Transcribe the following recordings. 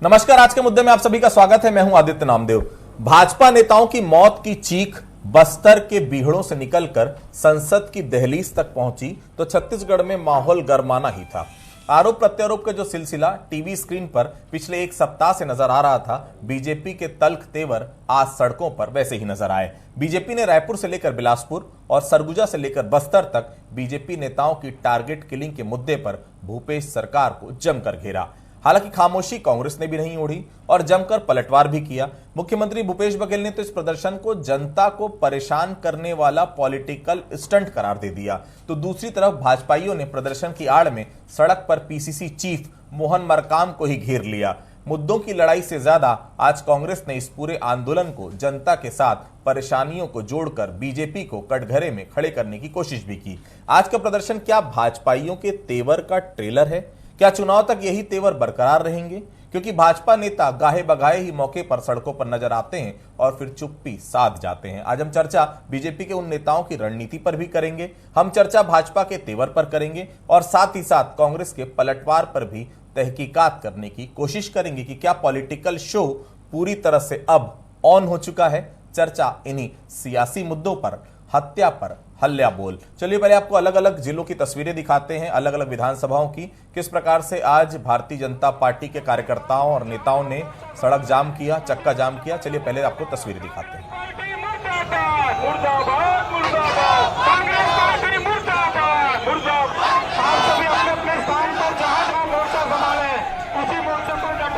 नमस्कार, आज के मुद्दे में आप सभी का स्वागत है। मैं हूं आदित्य नामदेव। भाजपा नेताओं की मौत की चीख बस्तर के बीहड़ों से निकलकर संसद की दहलीज तक पहुंची तो छत्तीसगढ़ में माहौल गरमाना ही था। आरोप प्रत्यारोप का जो सिलसिला टीवी स्क्रीन पर पिछले एक सप्ताह से नजर आ रहा था, बीजेपी के तल्ख तेवर आज सड़कों पर वैसे ही नजर आए। बीजेपी ने रायपुर से लेकर बिलासपुर और सरगुजा से लेकर बस्तर तक बीजेपी नेताओं की टारगेट किलिंग के मुद्दे पर भूपेश सरकार को जमकर घेरा। हालांकि खामोशी कांग्रेस ने भी नहीं ओढ़ी और जमकर पलटवार भी किया। मुख्यमंत्री भूपेश बघेल ने तो इस प्रदर्शन को जनता को परेशान करने वाला पॉलिटिकल स्टंट करार दे दिया, तो दूसरी तरफ भाजपाइयों ने प्रदर्शन की आड़ में सड़क पर पीसीसी चीफ मोहन मरकाम को ही घेर लिया। मुद्दों की लड़ाई से ज्यादा आज कांग्रेस ने इस पूरे आंदोलन को जनता के साथ परेशानियों को जोड़कर बीजेपी को कटघरे में खड़े करने की कोशिश भी की। आज का प्रदर्शन क्या भाजपाइयों के तेवर का ट्रेलर है? क्या चुनाव तक यही तेवर बरकरार रहेंगे? क्योंकि भाजपा नेता गाहे बगाए ही मौके पर सड़कों पर नजर आते हैं और फिर चुप्पी साध जाते हैं। आज हम चर्चा बीजेपी के उन नेताओं की रणनीति पर भी करेंगे, हम चर्चा भाजपा के तेवर पर करेंगे और साथ ही साथ कांग्रेस के पलटवार पर भी तहकीकात करने की कोशिश करेंगे कि क्या पॉलिटिकल शो पूरी तरह से अब ऑन हो चुका है। चर्चा इन्हीं सियासी मुद्दों पर, हत्या पर हल्ला बोल। चलिए पहले आपको अलग अलग जिलों की तस्वीरें दिखाते हैं, अलग अलग विधानसभाओं की, किस प्रकार से आज भारतीय जनता पार्टी के कार्यकर्ताओं और नेताओं ने सड़क जाम किया, चक्का जाम किया। चलिए पहले आपको तस्वीरें दिखाते हैं।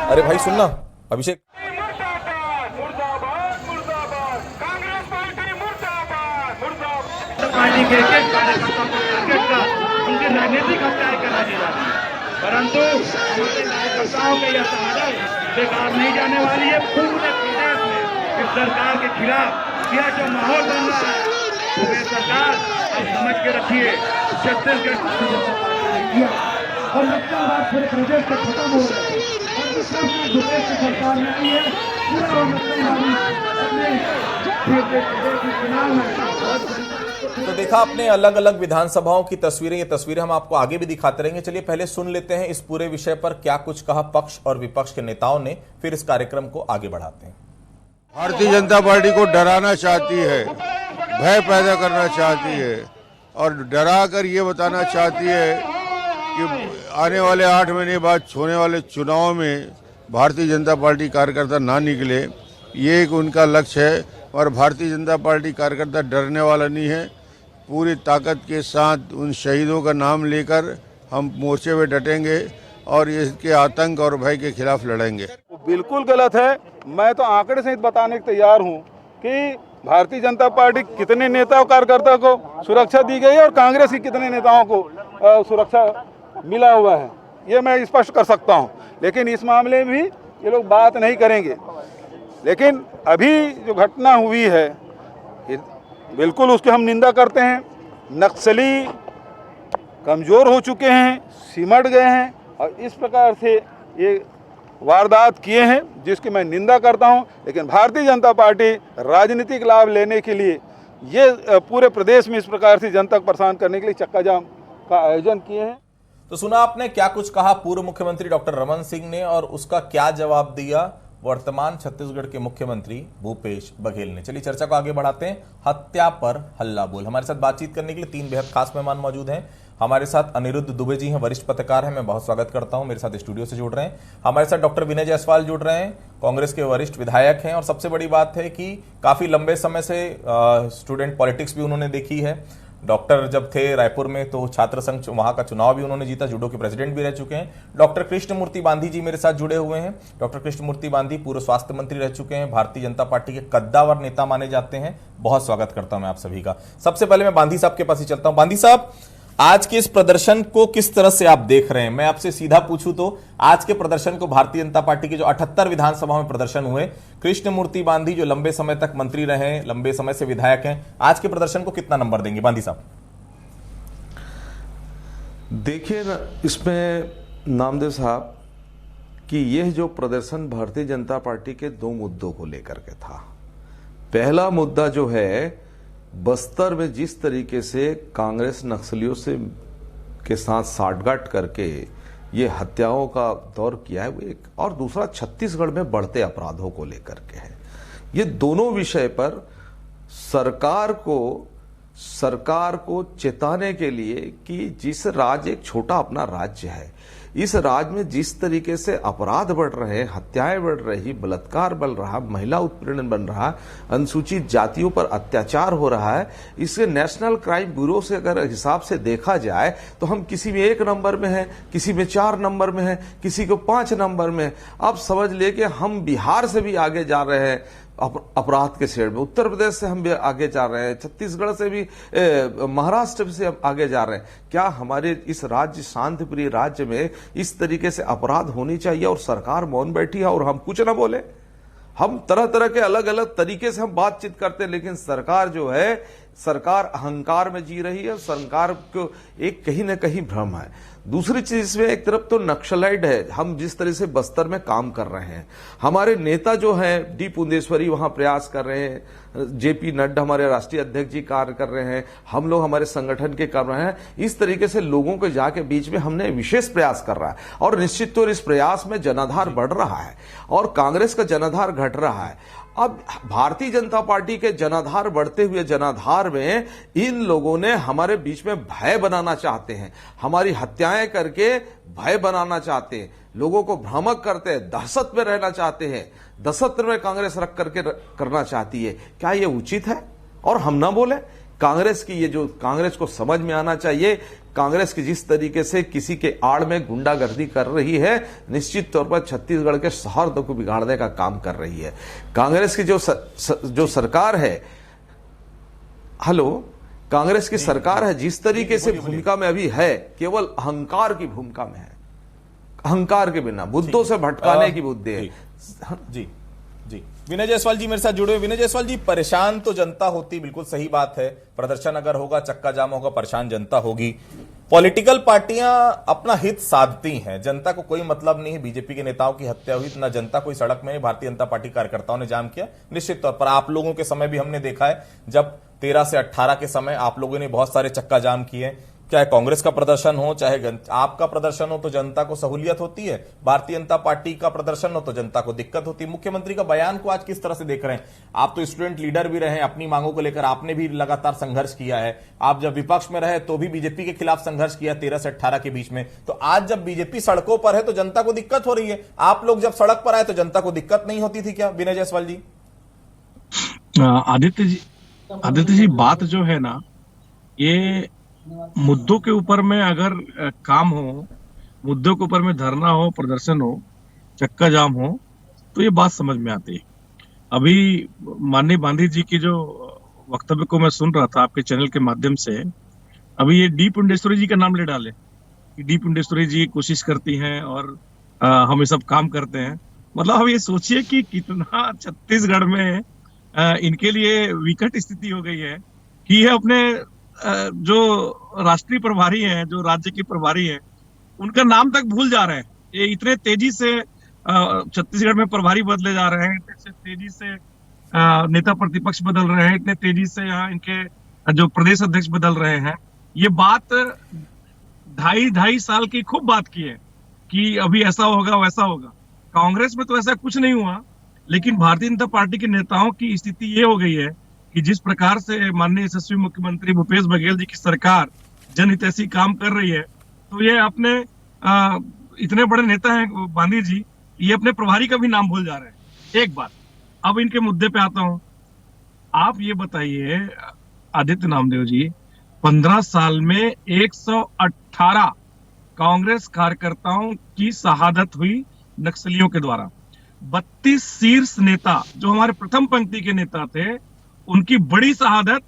अरे भाई सुनना, अभिषेक। पार्टी के कार्यकर्ताओं को टारगेट कर उनकी राजनीतिक हत्याएं करा जा रही है, परंतु हमारे कार्यकर्ताओं के यह साजिश बेकार नहीं जाने वाली है। पूरे प्रदेश में इस सरकार के खिलाफ यह जो माहौल बन रहा है, तो सरकार अब समझ के रखिए, छत्तीसगढ़ और नक्सलवाद पूरे प्रदेश से खत्म हो रहा है और जिस प्रदेश की सरकार में आई है पूरा तो देखा आपने अलग अलग विधानसभाओं की तस्वीरें, ये तस्वीरें हम आपको आगे भी दिखाते रहेंगे। चलिए पहले सुन लेते हैं इस पूरे विषय पर क्या कुछ कहा पक्ष और विपक्ष के नेताओं ने, फिर इस कार्यक्रम को आगे बढ़ाते हैं। भारतीय जनता पार्टी को डराना चाहती है, भय पैदा करना चाहती है और डरा कर ये बताना चाहती है कि आने वाले 8 महीने बाद होने वाले चुनाव में भारतीय जनता पार्टी कार्यकर्ता ना निकले, ये एक उनका लक्ष्य है। और भारतीय जनता पार्टी कार्यकर्ता डरने वाला नहीं है। पूरी ताकत के साथ उन शहीदों का नाम लेकर हम मोर्चे पे डटेंगे और इसके आतंक और भय के खिलाफ लड़ेंगे। वो बिल्कुल गलत है। मैं तो आंकड़े सहित बताने को तैयार हूँ कि भारतीय जनता पार्टी कितने नेता और कार्यकर्ता को सुरक्षा दी गई है और कांग्रेस की कितने नेताओं को सुरक्षा मिला हुआ है, ये मैं स्पष्ट कर सकता हूँ। लेकिन इस मामले में भी ये लोग बात नहीं करेंगे। लेकिन अभी जो घटना हुई है बिल्कुल उसकी हम निंदा करते हैं। नक्सली कमज़ोर हो चुके हैं, सिमट गए हैं और इस प्रकार से ये वारदात किए हैं जिसकी मैं निंदा करता हूं। लेकिन भारतीय जनता पार्टी राजनीतिक लाभ लेने के लिए ये पूरे प्रदेश में इस प्रकार से जनता को परेशान करने के लिए चक्का जाम का आयोजन किए हैं। तो सुना आपने क्या कुछ कहा पूर्व मुख्यमंत्री डॉक्टर रमन सिंह ने और उसका क्या जवाब दिया वर्तमान छत्तीसगढ़ के मुख्यमंत्री भूपेश बघेल ने। चलिए चर्चा को आगे बढ़ाते हैं। हत्या पर हल्ला बोल। हमारे साथ बातचीत करने के लिए 3 बेहद खास मेहमान मौजूद हैं। हमारे साथ अनिरुद्ध दुबे जी हैं, वरिष्ठ पत्रकार हैं, मैं बहुत स्वागत करता हूं, मेरे साथ स्टूडियो से जुड़ रहे हैं। हमारे साथ डॉक्टर विनय जायसवाल जुड़ रहे हैं, कांग्रेस के वरिष्ठ विधायक हैं और सबसे बड़ी बात है कि काफी लंबे समय से स्टूडेंट पॉलिटिक्स भी उन्होंने देखी है। डॉक्टर जब थे रायपुर में तो छात्र संघ वहां का चुनाव भी उन्होंने जीता, जूडो के प्रेसिडेंट भी रह चुके हैं। डॉक्टर कृष्णमूर्ति बांधी जी मेरे साथ जुड़े हुए हैं। डॉक्टर कृष्णमूर्ति बांधी पूर्व स्वास्थ्य मंत्री रह चुके हैं, भारतीय जनता पार्टी के कद्दावर नेता माने जाते हैं। बहुत स्वागत करता हूं मैं आप सभी का। सबसे पहले मैं बांधी साहब के पास ही चलता हूं। बांधी साहब, आज के इस प्रदर्शन को किस तरह से आप देख रहे हैं? मैं आपसे सीधा पूछूं तो आज के प्रदर्शन को, भारतीय जनता पार्टी के जो 78 विधानसभाओं में प्रदर्शन हुए, कृष्णमूर्ति बांधी जो लंबे समय तक मंत्री रहे, लंबे समय से विधायक हैं, आज के प्रदर्शन को कितना नंबर देंगे बांधी साहब? देखिए ना, इसमें नामदेव साहब कि यह जो प्रदर्शन भारतीय जनता पार्टी के 2 मुद्दों को लेकर के था। पहला मुद्दा जो है, बस्तर में जिस तरीके से कांग्रेस नक्सलियों से के साथ साठगांठ करके ये हत्याओं का दौर किया है वो एक, और दूसरा छत्तीसगढ़ में बढ़ते अपराधों को लेकर के है। ये दोनों विषय पर सरकार को चेताने के लिए कि जिस राज्य, एक छोटा अपना राज्य है, इस राज्य में जिस तरीके से अपराध बढ़ रहे हैं, हत्याएं बढ़ रही, बलात्कार बढ़ रहा, महिला उत्पीड़न बन रहा, अनुसूचित जातियों पर अत्याचार हो रहा है, इसके नेशनल क्राइम ब्यूरो से अगर हिसाब से देखा जाए तो हम किसी में 1 नंबर में हैं, किसी में 4 नंबर में हैं, किसी को 5 नंबर में। अब समझ ले कि हम बिहार से भी आगे जा रहे हैं अपराध के क्षेत्र में, उत्तर प्रदेश से हम भी आगे जा रहे हैं, छत्तीसगढ़ से भी, महाराष्ट्र से हम आगे जा रहे हैं। क्या हमारे इस राज्य, शांतिप्रिय राज्य में इस तरीके से अपराध होनी चाहिए और सरकार मौन बैठी है और हम कुछ ना बोले? हम तरह तरह के अलग अलग तरीके से हम बातचीत करते हैं, लेकिन सरकार जो है, सरकार अहंकार में जी रही है। सरकार को एक कहीं ना कहीं भ्रम है। दूसरी चीज इसमें, एक तरफ तो नक्सलाइट है, हम जिस तरह से बस्तर में काम कर रहे हैं, हमारे नेता जो हैं डी पुंदेश्वरी वहां प्रयास कर रहे हैं, जेपी नड्डा हमारे राष्ट्रीय अध्यक्ष जी कार्य कर रहे हैं, हम लोग हमारे संगठन के कर रहे हैं। इस तरीके से लोगों के जाके बीच में हमने विशेष प्रयास कर रहा है, और निश्चित तौर इस प्रयास में जनाधार बढ़ रहा है और कांग्रेस का जनाधार घट रहा है। अब भारतीय जनता पार्टी के जनाधार बढ़ते हुए जनाधार में इन लोगों ने हमारे बीच में भय बनाना चाहते हैं, हमारी हत्याएं करके भय बनाना चाहते हैं, लोगों को भ्रामक करते हैं, दहशत में रहना चाहते हैं, दहशत में कांग्रेस रख करके करना चाहती है। क्या ये उचित है? और हम ना बोले? कांग्रेस की ये जो, कांग्रेस को समझ में आना चाहिए, कांग्रेस की जिस तरीके से किसी के आड़ में गुंडागर्दी कर रही है, निश्चित तौर पर छत्तीसगढ़ के सौहार्द को बिगाड़ने का काम कर रही है। कांग्रेस की जो सरकार है, कांग्रेस की सरकार है, जिस तरीके से भूमिका में अभी है, केवल अहंकार की भूमिका में है, अहंकार के बिना मुद्दों से भटकाने की बुद्धि है। जी जी, विनय जायसवाल जी मेरे साथ जुड़े हुए। विनय जायसवाल जी, परेशान तो जनता होती, बिल्कुल सही बात है, प्रदर्शन अगर होगा, चक्का जाम होगा, परेशान जनता होगी। पॉलिटिकल पार्टियां अपना हित साधती हैं, जनता को कोई मतलब नहीं है। बीजेपी के नेताओं की हत्या हुई, ना जनता कोई सड़क में, भारतीय जनता पार्टी कार्यकर्ताओं ने जाम किया। निश्चित तौर पर आप लोगों के समय भी हमने देखा है, जब 13 से 18 के समय आप लोगों ने बहुत सारे चक्का जाम किए। चाहे कांग्रेस का प्रदर्शन हो, चाहे आपका प्रदर्शन हो, तो जनता को सहूलियत होती है। भारतीय जनता पार्टी का प्रदर्शन हो तो जनता को दिक्कत होती है। मुख्यमंत्री का बयान को आज किस तरह से देख रहे हैं? आप तो स्टूडेंट लीडर भी रहे हैं, अपनी मांगों को लेकर आपने भी लगातार संघर्ष किया है। आप जब विपक्ष में रहे तो भी बीजेपी के खिलाफ संघर्ष किया 13 से 18 के बीच में। तो आज जब बीजेपी सड़कों पर है तो जनता को दिक्कत हो रही है। आप लोग जब सड़क पर आए तो जनता को दिक्कत नहीं होती थी क्या, विनय जायसवाल जी? आदित्य जी, बात जो है ना, ये मुद्दों के ऊपर में अगर काम हो, मुद्दों के ऊपर में धरना हो, प्रदर्शन हो, चक्का जाम हो, तो ये बात समझ में आती है। अभी माननीय गांधी जी की जो वक्तव्य को मैं सुन रहा था आपके चैनल के माध्यम से, अभी ये डी पुंडेश्वरी जी का नाम ले डाले कि डी पुंडेश्वरी जी कोशिश करती हैं और हम ये सब काम करते हैं। मतलब अब ये सोचिए कि कितना छत्तीसगढ़ में इनके लिए विकट स्थिति हो गई है कि ये अपने जो राष्ट्रीय प्रभारी हैं, जो राज्य के प्रभारी हैं, उनका नाम तक भूल जा रहे हैं। ये इतने तेजी से छत्तीसगढ़ में प्रभारी बदले जा रहे हैं, इतने तेजी से नेता प्रतिपक्ष बदल रहे हैं, इतने तेजी से यहाँ इनके जो प्रदेश अध्यक्ष बदल रहे हैं। ये बात ढाई साल की खूब बात की है कि अभी ऐसा होगा, वैसा होगा। कांग्रेस में तो ऐसा कुछ नहीं हुआ, लेकिन भारतीय जनता पार्टी के नेताओं की स्थिति ये हो गई है कि जिस प्रकार से माननीय यशस्वी मुख्यमंत्री भूपेश बघेल जी की सरकार जनहितैषी काम कर रही है, तो ये अपने इतने बड़े नेता हैं गांधी जी, ये अपने प्रभारी का भी नाम भूल जा रहे हैं। एक बात, अब इनके मुद्दे पे आता हूं। आप ये बताइए आदित्य नामदेव जी, 15 साल में 118 कांग्रेस कार्यकर्ताओं की शहादत हुई नक्सलियों के द्वारा। 32 शीर्ष नेता जो हमारे प्रथम पंक्ति के नेता थे, उनकी बड़ी शहादत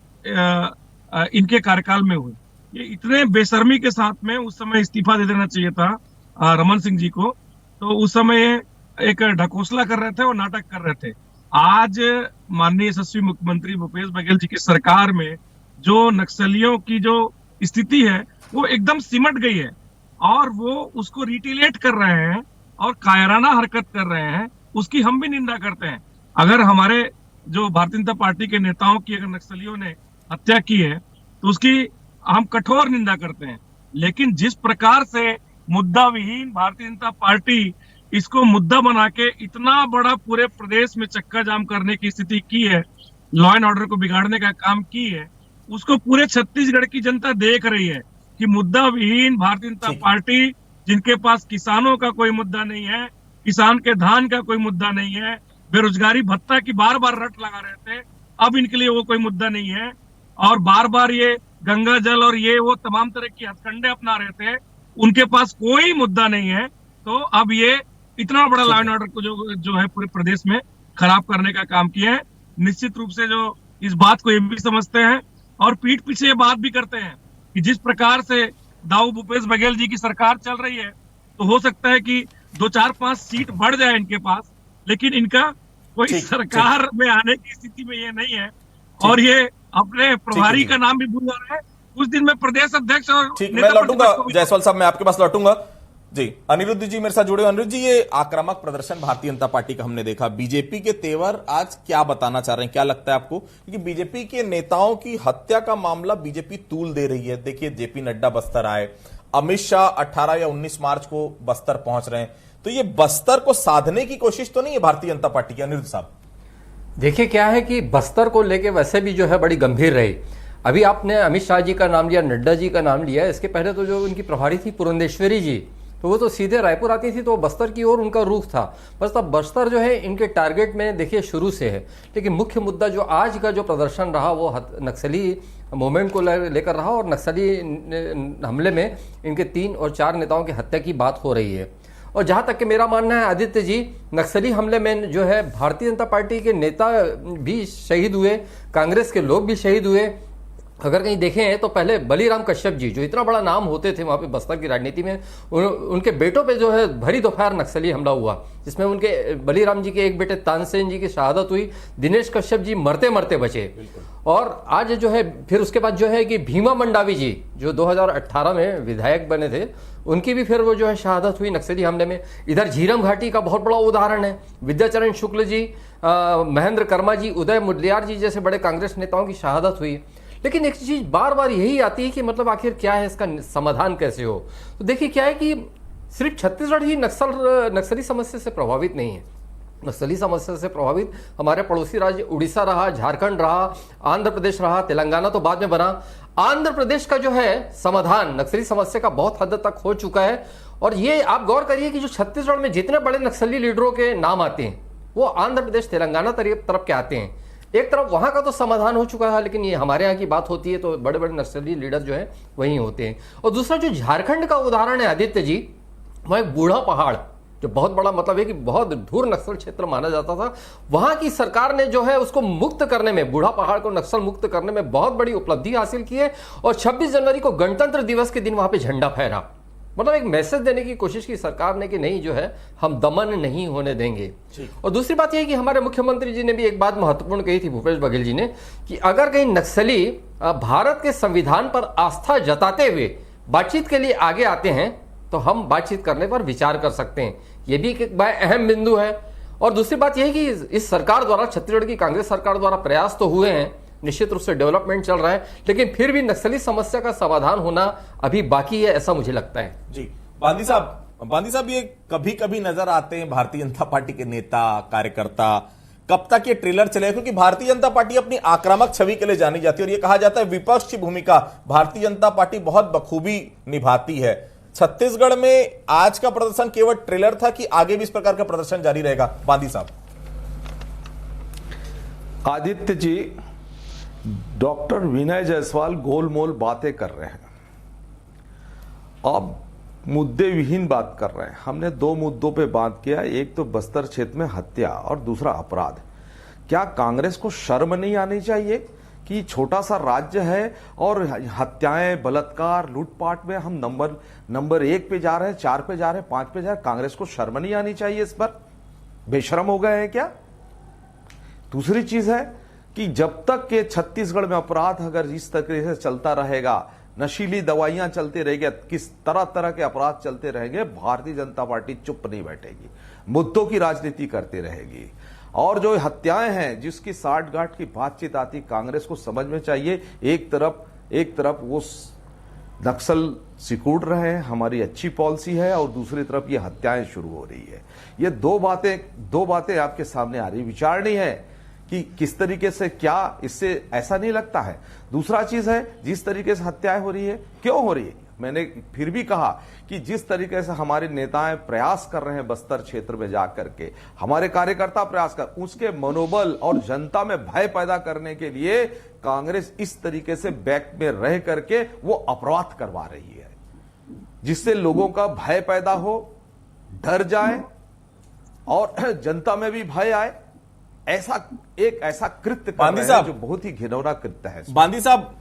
इनके कार्यकाल में हुई। ये इतने बेशर्मी के साथ में उस समय इस्तीफा दे देना चाहिए था रमन सिंह जी को। तो उस समय एक ढकोसला कर रहे थे और नाटक कर रहे थे। आज माननीय यशस्वी मुख्यमंत्री भूपेश बघेल जी की सरकार में जो नक्सलियों की जो स्थिति है वो एकदम सिमट गई है और वो उसको रिटेलिएट कर रहे हैं और कायराना हरकत कर रहे हैं। उसकी हम भी निंदा करते हैं। अगर हमारे जो भारतीय जनता पार्टी के नेताओं की अगर नक्सलियों ने हत्या की है तो उसकी हम कठोर निंदा करते हैं। लेकिन जिस प्रकार से मुद्दा विहीन भारतीय जनता पार्टी इसको मुद्दा बना के इतना बड़ा पूरे प्रदेश में चक्का जाम करने की स्थिति की है, लॉ एंड ऑर्डर को बिगाड़ने का काम की है, उसको पूरे छत्तीसगढ़ की जनता देख रही है कि मुद्दा विहीन भारतीय जनता पार्टी, जिनके पास किसानों का कोई मुद्दा नहीं है, किसान के धान का कोई मुद्दा नहीं है, बेरोजगारी भत्ता की बार बार रट लगा रहे थे, अब इनके लिए वो कोई मुद्दा नहीं है, और बार बार ये गंगा जल और ये वो तमाम तरह की हथकंडे अपना रहे थे, उनके पास कोई मुद्दा नहीं है। तो अब ये इतना बड़ा लॉ एंड ऑर्डर को जो है पूरे प्रदेश में खराब करने का काम किया है। निश्चित रूप से जो इस बात को ये भी समझते हैं और पीठ पीछे ये बात भी करते हैं कि जिस प्रकार से दाऊ भूपेश बघेल जी की सरकार चल रही है, तो हो सकता है कि 2, 4, 5 सीट बढ़ जाए इनके पास, लेकिन इनका कोई सरकार में आने की स्थिति में ये नहीं है। और ये अपने प्रभारी का नाम भी भूल रहे हैं। कुछ दिन में प्रदेश अध्यक्ष और ठीक, मैं लौटूंगा जायसवाल साहब, मैं आपके पास लौटूंगा। जी, अनिरुद्ध जी मेरे साथ जुड़े। अनिरुद्ध जी, ये आक्रामक प्रदर्शन भारतीय जनता पार्टी का हमने देखा, बीजेपी के तेवर आज क्या बताना चाह रहे हैं, क्या लगता है आपको? क्योंकि बीजेपी के नेताओं की हत्या का मामला बीजेपी तूल दे रही है। देखिए, जेपी नड्डा बस्तर आए, अमित शाह 18 या 19 मार्च को बस्तर पहुंच रहे हैं, तो ये बस्तर को साधने की कोशिश तो नहीं है भारतीय जनता पार्टी की? अनिरुद्ध साहब देखिए, क्या है कि बस्तर को लेके वैसे भी जो है बड़ी गंभीर रही। अभी आपने अमित शाह जी का नाम लिया, नड्डा जी का नाम लिया, इसके पहले तो जो उनकी प्रभारी थी पुरंदेश्वरी जी, तो वो तो सीधे रायपुर आती थी, तो बस्तर की ओर उनका रुख था। बस तब बस्तर जो है इनके टारगेट में देखिए शुरू से है। लेकिन मुख्य मुद्दा जो आज का जो प्रदर्शन रहा वो नक्सली मूवमेंट को लेकर रहा, और नक्सली हमले में इनके 3 और 4 नेताओं की हत्या की बात हो रही है। और जहाँ तक कि मेरा मानना है आदित्य जी, नक्सली हमले में जो है भारतीय जनता पार्टी के नेता भी शहीद हुए, कांग्रेस के लोग भी शहीद हुए। अगर कहीं देखें तो पहले बलीराम कश्यप जी जो इतना बड़ा नाम होते थे वहाँ पे बस्तर की राजनीति में, उनके बेटों पे जो है भरी दोपहर नक्सली हमला हुआ, जिसमें उनके बलीराम जी के एक बेटे तानसेन जी की शहादत हुई। दिनेश कश्यप जी मरते मरते बचे। और आज जो है फिर उसके बाद जो है कि भीमा मंडावी जी जो 2018 में विधायक बने थे, उनकी भी फिर वो जो है शहादत हुई नक्सली हमले में। इधर झीरम घाटी का बहुत बड़ा उदाहरण है, विद्याचरण शुक्ल जी, महेंद्र कर्मा जी, उदय मुदलियार जी जैसे बड़े कांग्रेस नेताओं की शहादत हुई। लेकिन एक चीज बार बार यही आती है कि मतलब आखिर क्या है, इसका समाधान कैसे हो? तो देखिए, क्या है कि सिर्फ छत्तीसगढ़ ही नक्सली समस्या से प्रभावित नहीं है। नक्सली समस्या से प्रभावित हमारे पड़ोसी राज्य उड़ीसा रहा, झारखंड रहा, आंध्र प्रदेश रहा, तेलंगाना तो बाद में बना। आंध्र प्रदेश का जो है समाधान नक्सली समस्या का बहुत हद तक हो चुका है। और ये आप गौर करिए कि जो छत्तीसगढ़ में जितने बड़े नक्सली लीडरों के नाम आते हैं वो आंध्र प्रदेश तेलंगाना तरफ के आते हैं। एक तरफ वहां का तो समाधान हो चुका है, लेकिन ये हमारे यहाँ की बात होती है तो बड़े बड़े नक्सली लीडर जो है वहीं होते हैं। और दूसरा जो झारखंड का उदाहरण है आदित्य जी, वह एक बूढ़ा पहाड़ जो बहुत बड़ा मतलब है कि बहुत दूर नक्सल क्षेत्र माना जाता था, वहां की सरकार ने जो है उसको मुक्त करने में, बूढ़ा पहाड़ को नक्सल मुक्त करने में बहुत बड़ी उपलब्धि हासिल की है। और 26 जनवरी को गणतंत्र दिवस के दिन वहां पे झंडा फहरा, मतलब एक मैसेज देने की कोशिश की सरकार ने कि नहीं जो है हम दमन नहीं होने देंगे। और दूसरी बात यह है कि हमारे मुख्यमंत्री जी ने भी एक बात महत्वपूर्ण कही थी, भूपेश बघेल जी ने, कि अगर कहीं नक्सली भारत के संविधान पर आस्था जताते हुए बातचीत के लिए आगे आते हैं तो हम बातचीत करने पर विचार कर सकते हैं। यह भी एक अहम बिंदु है। और दूसरी बात यह है कि इस सरकार द्वारा, छत्तीसगढ़ की कांग्रेस सरकार द्वारा प्रयास तो हुए हैं, निश्चित रूप से डेवलपमेंट चल रहा है, लेकिन फिर भी नक्सली समस्या का समाधान होना अभी बाकी है, ऐसा मुझे लगता है। जी, बांदी साहब, ये कभी कभी नजर आते हैं भारतीय जनता पार्टी के नेता कार्यकर्ता, कब तक ये ट्रेलर चलेगा? क्योंकि भारतीय जनता पार्टी अपनी आक्रामक छवि के लिए जानी जाती है और ये कहा जाता है विपक्ष की भूमिका भारतीय जनता पार्टी बहुत बखूबी निभाती है। छत्तीसगढ़ में आज का प्रदर्शन केवल ट्रेलर था कि आगे भी इस प्रकार का प्रदर्शन जारी रहेगा? बांदी साहब। आदित्य जी, डॉक्टर विनय जायसवाल गोलमोल बातें कर रहे हैं, अब मुद्दे विहीन बात कर रहे हैं। हमने 2 मुद्दों पे बात किया, एक तो बस्तर क्षेत्र में हत्या और दूसरा अपराध। क्या कांग्रेस को शर्म नहीं आनी चाहिए कि छोटा सा राज्य है और हत्याएं, बलात्कार, लूटपाट में हम नंबर 1 पे जा रहे हैं, 4 पे जा रहे हैं, 5 पे जा रहे हैं? कांग्रेस को शर्म नहीं आनी चाहिए इस पर? बेशर्म हो गए हैं क्या? दूसरी चीज है कि जब तक के छत्तीसगढ़ में अपराध अगर इस तरीके से चलता रहेगा, नशीली दवाइयां चलती रहेगी, किस तरह तरह के अपराध चलते रहेंगे, भारतीय जनता पार्टी चुप नहीं बैठेगी, मुद्दों की राजनीति करती रहेगी। और जो हत्याएं हैं जिसकी साठ गांठ की बातचीत आती, कांग्रेस को समझ में चाहिए, एक तरफ वो नक्सल सिकुड़ रहे हैं, हमारी अच्छी पॉलिसी है, और दूसरी तरफ ये हत्याएं शुरू हो रही है। ये दो बातें आपके सामने आ रही। विचार नहीं है कि किस तरीके से, क्या इससे ऐसा नहीं लगता है। दूसरा चीज है, जिस तरीके से हत्याएं हो रही है, क्यों हो रही है। मैंने फिर भी कहा कि जिस तरीके से हमारे नेताएं प्रयास कर रहे हैं बस्तर क्षेत्र में जाकर के, हमारे कार्यकर्ता प्रयास कर, उसके मनोबल और जनता में भय पैदा करने के लिए कांग्रेस इस तरीके से बैक में रह करके वो अपराध करवा रही है, जिससे लोगों का भय पैदा हो, डर जाए और जनता में भी भय आए। ऐसा कृत्य कर रहे हैं जो बहुत ही घिनौना कृत्य है। बांदी साहब,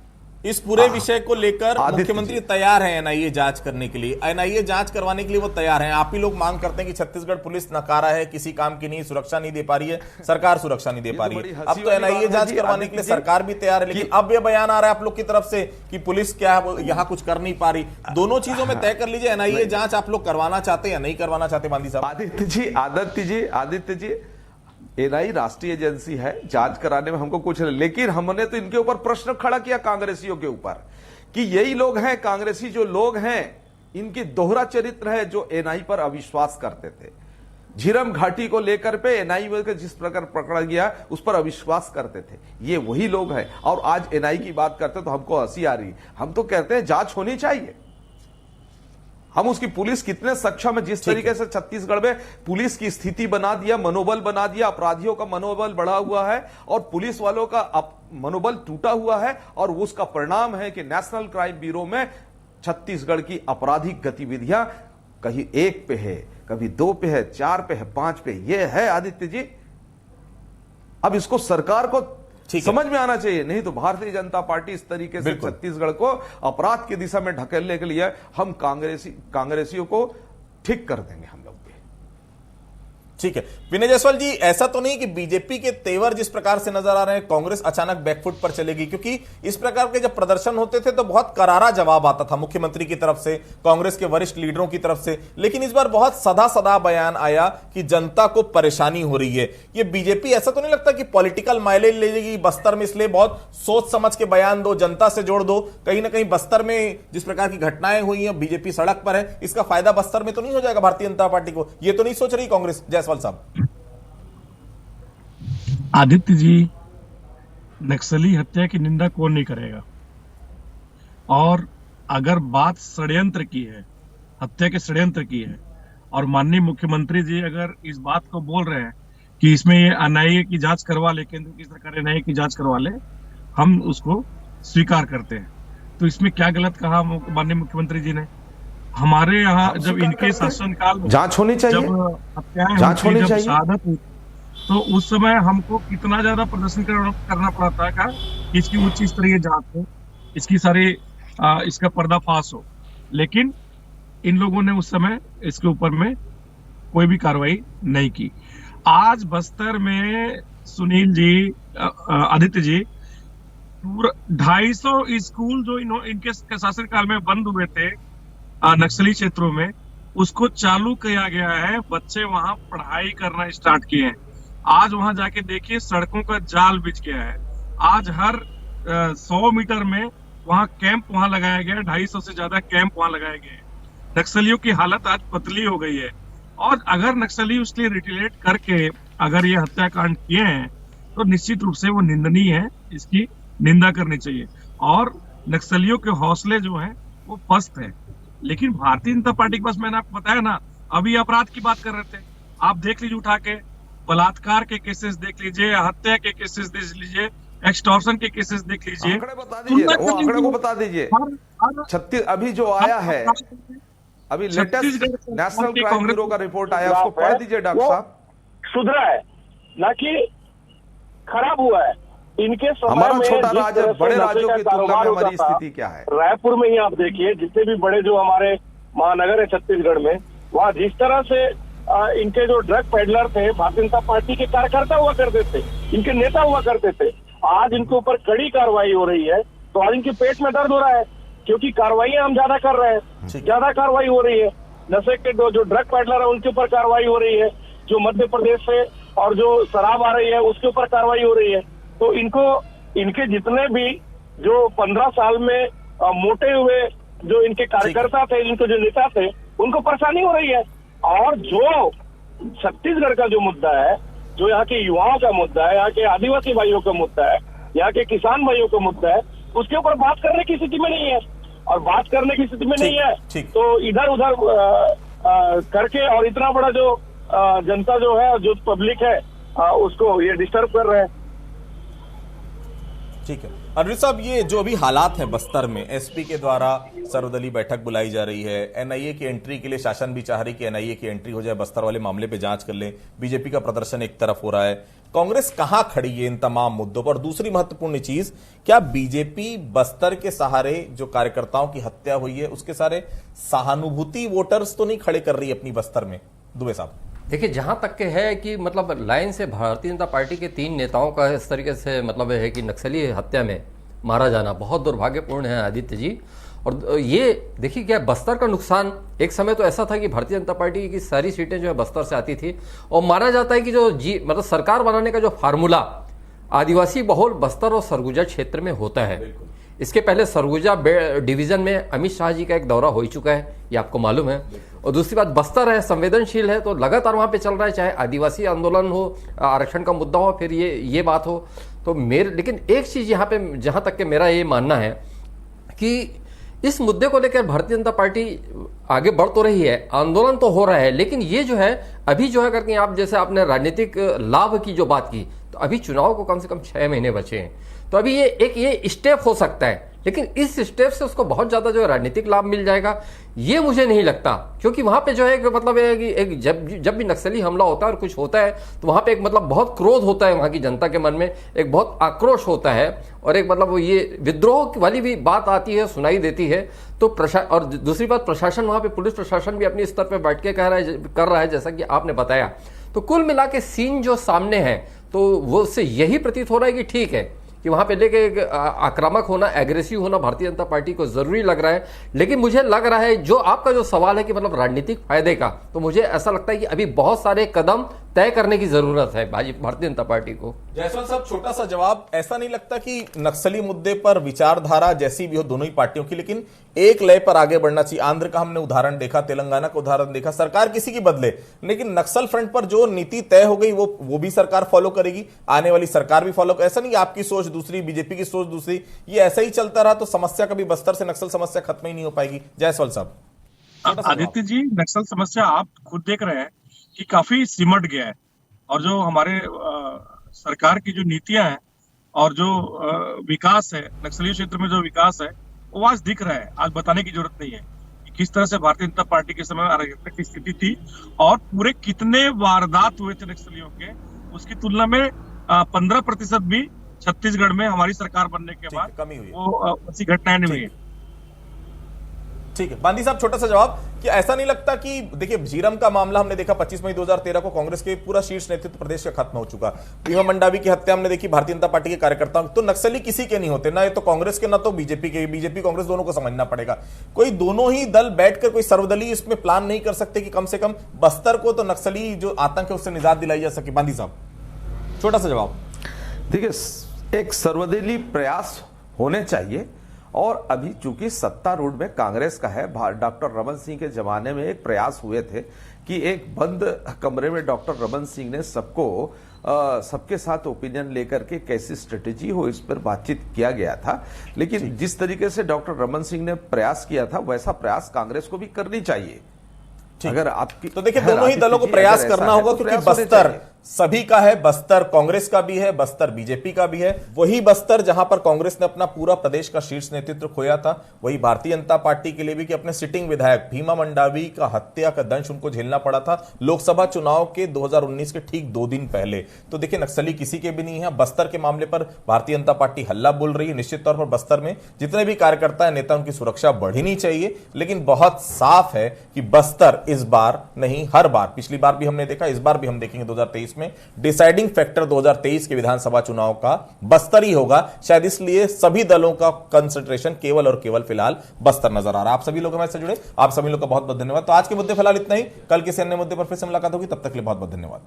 इस पूरे विषय को लेकर मुख्यमंत्री तैयार है एनआईए जांच करने के लिए, एनआईए जांच करवाने के लिए वो तैयार हैं। आप ही लोग मांग करते हैं कि छत्तीसगढ़ पुलिस नकारा है, किसी काम की नहीं, सुरक्षा नहीं दे पा रही है, सरकार सुरक्षा नहीं दे पा रही है। अब तो एनआईए जांच करवाने के लिए सरकार भी तैयार है, लेकिन अब ये बयान आ रहा है आप लोग की तरफ से कि पुलिस क्या यहाँ कुछ कर नहीं पा रही। दोनों चीजों में तय कर लीजिए, एनआईए जांच आप लोग करवाना चाहते हैं या नहीं करवाना चाहते। बांदी साहब, आदित्य जी, एनआई राष्ट्रीय एजेंसी है, जांच कराने में हमको कुछ नहीं, लेकिन हमने तो इनके ऊपर प्रश्न खड़ा किया कांग्रेसियों के ऊपर कि यही लोग हैं, कांग्रेसी जो लोग हैं, इनकी दोहरा चरित्र है, जो एनआई पर अविश्वास करते थे। झीरम घाटी को लेकर पे एनआई को जिस प्रकार पकड़ा गया उस पर अविश्वास करते थे, ये वही लोग हैं। और आज एनआई की बात करते तो हमको हंसी आ रही। हम तो कहते हैं जांच होनी चाहिए। हम उसकी पुलिस कितने सक्षम है, जिस तरीके से छत्तीसगढ़ में पुलिस की स्थिति बना दिया, मनोबल बना दिया, अपराधियों का मनोबल बढ़ा हुआ है और पुलिस वालों का मनोबल टूटा हुआ है। और उसका परिणाम है कि नेशनल क्राइम ब्यूरो में छत्तीसगढ़ की आपराधिक गतिविधियां कहीं 1 पे है, कभी 2 पे है, 4 पे है, 5 पे ये है। आदित्य जी, अब इसको सरकार को समझ में आना चाहिए, नहीं तो भारतीय जनता पार्टी इस तरीके से छत्तीसगढ़ को अपराध की दिशा में ढकेलने के लिए हम कांग्रेसियों को ठीक कर देंगे हम लोग भी। ठीक है विनय जायसवाल जी, ऐसा तो नहीं कि बीजेपी के तेवर जिस प्रकार से नजर आ रहे हैं, कांग्रेस अचानक बैकफुट पर चलेगी? क्योंकि इस प्रकार के जब प्रदर्शन होते थे तो बहुत करारा जवाब आता था मुख्यमंत्री की तरफ से, कांग्रेस के वरिष्ठ लीडरों की तरफ से, लेकिन इस बार बहुत सदा बयान आया कि जनता को परेशानी हो रही है। ये बीजेपी ऐसा तो नहीं लगता कि पॉलिटिकल माइलेज ले लेगी बस्तर में, इसलिए बहुत सोच समझ के बयान दो, जनता से जोड़ दो? कहीं ना कहीं बस्तर में जिस प्रकार की घटनाएं हुई हैं, बीजेपी सड़क पर है, इसका फायदा बस्तर में तो नहीं हो जाएगा भारतीय जनता पार्टी को? ये तो नहीं सोच रही कांग्रेस? जायसवाल साहब। आदित्य जी, नक्सली हत्या की निंदा कौन नहीं करेगा? और अगर बात षड्यंत्र की है, हत्या के षड्यंत्र की है, और माननीय मुख्यमंत्री जी अगर इस बात को बोल रहे हैं कि इसमें ये एनआईए की जांच करवा ले, केंद्र की सरकार एनआईए की जांच करवा ले, हम उसको स्वीकार करते हैं। तो इसमें क्या गलत कहा माननीय मुख्यमंत्री जी ने? हमारे यहाँ जब इनके शासनकाल में जांच होनी चाहिए, जब हत्याएं होती, जब शहादत हुई, तो उस समय हमको कितना ज्यादा प्रदर्शन करना पड़ा था का इसकी उच्च स्तरीय जांच हो, इसकी सारी इसका पर्दाफाश हो। लेकिन इन लोगों ने उस समय इसके ऊपर में कोई भी कार्रवाई नहीं की। आज बस्तर में सुनील जी, आदित्य जी, 250 स्कूल जो इनके शासनकाल में बंद हुए थे नक्सली क्षेत्रों में, उसको चालू किया गया है। बच्चे वहां पढ़ाई करना स्टार्ट किए हैं। आज वहां जाके देखिए, सड़कों का जाल बिछ गया है। आज हर 100 मीटर में वहां कैंप वहां लगाया गया है, 250 से ज्यादा कैंप वहां लगाए गए हैं। नक्सलियों की हालत आज पतली हो गई है। और अगर नक्सली उसके लिए रिटेलिएट करके अगर ये हत्याकांड किए हैं तो निश्चित रूप से वो निंदनीय है, इसकी निंदा करनी चाहिए। और नक्सलियों के हौसले जो हैं वो पस्त है। लेकिन भारतीय जनता पार्टी के पास, मैंने आपको बताया ना, अभी अपराध की बात कर रहे थे, आप देख लीजिए, उठा के बलात्कार के केसेस देख लीजिए, हत्या के केसेस देख लीजिए, एक्सटॉर्शन के केसेस देख लीजिए, आंकड़े बता दीजिए, वो आंकड़े को बता दीजिए। 36 अभी जो आया है, अभी लेटेस्ट नेशनल क्राइम ब्यूरो का रिपोर्ट आया, उसको पढ़ दीजिए डॉक्टर साहब। सुधरा है ना कि खराब हुआ है। इनके समय हमारा में छोटा राज्य बड़े राज्यों की तुलना में हमारी स्थिति क्या है? रायपुर में ही आप देखिए, जितने भी बड़े जो हमारे महानगर है छत्तीसगढ़ में, वहाँ जिस तरह से इनके जो ड्रग पेडलर थे, भारतीय जनता पार्टी के कार्यकर्ता हुआ करते थे, इनके नेता हुआ करते थे, आज इनके ऊपर कड़ी कार्रवाई हो रही है। तो आज इनके पेट में दर्द हो रहा है, क्योंकि कार्रवाइयां हम ज्यादा कर रहे हैं, ज्यादा कार्रवाई हो रही है। नशे के जो ड्रग पेडलर है उनके ऊपर कार्रवाई हो रही है, जो मध्य प्रदेश से और जो शराब आ रही है उसके ऊपर कार्रवाई हो रही है। तो इनको, इनके जितने भी जो 15 साल में मोटे हुए जो इनके कार्यकर्ता थे, इनके जो नेता थे, उनको परेशानी हो रही है। और जो छत्तीसगढ़ का जो मुद्दा है, जो यहाँ के युवाओं का मुद्दा है, यहाँ के आदिवासी भाइयों का मुद्दा है, यहाँ के किसान भाइयों का मुद्दा है, उसके ऊपर बात करने की स्थिति में नहीं है। और बात करने की स्थिति में नहीं है तो इधर उधर करके और इतना बड़ा जो जनता जो है, जो पब्लिक है, उसको ये डिस्टर्ब कर रहे हैं। ठीक है अनिल साहब, ये जो अभी हालात हैं बस्तर में, एसपी के द्वारा सर्वदलीय बैठक बुलाई जा रही है, एनआईए की एंट्री के लिए शासन भी चाह रही कि एनआईए की एंट्री हो जाए, बस्तर वाले मामले पे जांच कर ले, बीजेपी का प्रदर्शन एक तरफ हो रहा है, कांग्रेस कहां खड़ी है इन तमाम मुद्दों पर? दूसरी महत्वपूर्ण चीज, क्या बीजेपी बस्तर के सहारे जो कार्यकर्ताओं की हत्या हुई है उसके सारे सहानुभूति वोटर्स तो नहीं खड़े कर रही अपनी बस्तर में? दुबे साहब देखिए, जहां तक के है कि मतलब लाइन से भारतीय जनता पार्टी के 3 नेताओं का इस तरीके से मतलब है कि नक्सली हत्या में मारा जाना बहुत दुर्भाग्यपूर्ण है आदित्य जी। और ये देखिए क्या बस्तर का नुकसान, एक समय तो ऐसा था कि भारतीय जनता पार्टी की सारी सीटें जो है बस्तर से आती थी, और माना जाता है कि जो मतलब सरकार बनाने का जो फार्मूला आदिवासी बहुल बस्तर और सरगुजा क्षेत्र में होता है। इसके पहले सरगुजा डिवीजन में अमित शाह जी का एक दौरा हो ही चुका है, ये आपको मालूम है। और दूसरी बात, बस्तर है, संवेदनशील है, तो लगातार वहां पे चल रहा है, चाहे आदिवासी आंदोलन हो, आरक्षण का मुद्दा हो, फिर ये बात हो। तो लेकिन एक चीज यहाँ पे जहां तक के मेरा ये मानना है कि इस मुद्दे को लेकर भारतीय जनता पार्टी आगे बढ़ तो रही है, आंदोलन तो हो रहा है, लेकिन ये जो है अभी जो है करके आप जैसे आपने राजनीतिक लाभ की जो बात की, तो अभी चुनाव को कम से कम 6 महीने बचे हैं। तो अभी ये स्टेप हो सकता है, लेकिन इस स्टेप से उसको बहुत ज्यादा जो है राजनीतिक लाभ मिल जाएगा, ये मुझे नहीं लगता। क्योंकि वहां पे जो है मतलब है कि एक जब भी नक्सली हमला होता है और कुछ होता है, तो वहां पे एक मतलब बहुत क्रोध होता है वहां की जनता के मन में, एक बहुत आक्रोश होता है, और एक मतलब वो ये विद्रोह वाली भी बात आती है, सुनाई देती है। तो और दूसरी बात, प्रशासन वहां पे, पुलिस प्रशासन भी अपने स्तर पर बैठ के कर रहा है, जैसा कि आपने बताया। तो कुल मिला के सीन जो सामने है, तो वो उससे यही प्रतीत हो रहा है कि ठीक है कि वहां पे लेके आक्रामक होना, एग्रेसिव होना भारतीय जनता पार्टी को जरूरी लग रहा है। लेकिन मुझे लग रहा है, जो आपका जो सवाल है कि मतलब राजनीतिक फायदे का, तो मुझे ऐसा लगता है कि अभी बहुत सारे कदम तय करने की जरूरत है भारतीय जनता पार्टी को। जायसवाल साहब, छोटा सा जवाब, ऐसा नहीं लगता कि नक्सली मुद्दे पर विचारधारा जैसी भी हो दोनों ही पार्टियों की, लेकिन एक लय पर आगे बढ़ना चाहिए? आंध्र का हमने उदाहरण देखा, तेलंगाना का उदाहरण देखा, सरकार किसी की बदले, लेकिन नक्सल फ्रंट पर जो नीति तय हो गई वो भी सरकार फॉलो करेगी, आने वाली सरकार भी फॉलो। ऐसा नहीं आपकी सोच दूसरी, बीजेपी की सोच दूसरी, ये ऐसा ही चलता रहा तो समस्या कभी बस्तर से नक्सल समस्या खत्म ही नहीं हो पाएगी। जायसवाल साहब। आदित्य जी, नक्सल समस्या आप खुद देख रहे हैं कि काफी सिमट गया है, और जो हमारे सरकार की जो नीतियां हैं और जो विकास है, नक्सली क्षेत्र में जो विकास है, वो आज दिख रहा है। आज बताने की जरूरत नहीं है कि किस तरह से भारतीय जनता पार्टी के समय अराजकता की स्थिति थी, और पूरे कितने वारदात हुए थे नक्सलियों के, उसकी तुलना में 15% भी छत्तीसगढ़ में हमारी सरकार बनने के बाद कमी हुई, वो ऐसी घटनाएं नहीं हुई। ठीक है, बांदी साहब, छोटा सा जवाब कि ऐसा नहीं लगता कि देखिए झीरम का मामला हमने देखा 25 मई 2013 को कांग्रेस के पूरा शीर्ष नेतृत्व प्रदेश का खत्म हो चुका, भीमा मंडावी की हत्या हमने देखी भारतीय जनता पार्टी के कार्यकर्ताओं की। तो नक्सली किसी के नहीं होते, ना ये तो कांग्रेस के ना तो बीजेपी के, बीजेपी कांग्रेस दोनों को समझना पड़ेगा। कोई दोनों ही दल बैठकर कोई सर्वदलीय इसमें प्लान नहीं कर सकते कि कम से कम बस्तर को तो नक्सली जो आतंक है उससे निजात दिलाई जा सके? बांदी साहब, छोटा सा जवाब। देखिए, एक सर्वदलीय प्रयास होने चाहिए, और अभी चूंकि सत्तारूढ़ में कांग्रेस का है, डॉक्टर रमन सिंह के जमाने में एक प्रयास हुए थे कि एक बंद कमरे में डॉक्टर रमन सिंह ने सबके साथ ओपिनियन लेकर के कैसी स्ट्रेटेजी हो इस पर बातचीत किया गया था। लेकिन जिस तरीके से डॉक्टर रमन सिंह ने प्रयास किया था, वैसा प्रयास कांग्रेस को भी करनी चाहिए। अगर आपकी तो देखिए, दोनों ही दलों को प्रयास करना होगा, क्योंकि बस्तर सभी का है, बस्तर कांग्रेस का भी है, बस्तर बीजेपी का भी है। वही बस्तर जहां पर कांग्रेस ने अपना पूरा प्रदेश का शीर्ष नेतृत्व खोया था, वही भारतीय जनता पार्टी के लिए भी कि अपने सिटिंग विधायक भीमा मंडावी का हत्या का दंश उनको झेलना पड़ा था लोकसभा चुनाव के 2019 के ठीक 2 दिन पहले। तो देखिए, नक्सली किसी के भी नहीं है। बस्तर के मामले पर भारतीय जनता पार्टी हल्ला बोल रही है। निश्चित तौर पर बस्तर में जितने भी कार्यकर्ता है, नेता, उनकी सुरक्षा बढ़नी चाहिए, लेकिन बहुत साफ है कि बस्तर इस बार नहीं, हर बार, पिछली बार भी हमने देखा, इस बार भी हम देखेंगे 2023 में डिसाइडिंग फैक्टर 2023 के विधानसभा चुनाव का बस्तर ही होगा। शायद इसलिए सभी दलों का कंसंट्रेशन केवल और केवल फिलहाल बस्तर नजर आ रहा है। आप सभी लोग हमारे साथ जुड़े, आप सभी लोग का बहुत बहुत धन्यवाद। तो आज के मुद्दे फिलहाल इतना ही, कल किसी अन्य मुद्दे पर फिर से मुलाकात होगी, तब तक के लिए बहुत बहुत धन्यवाद।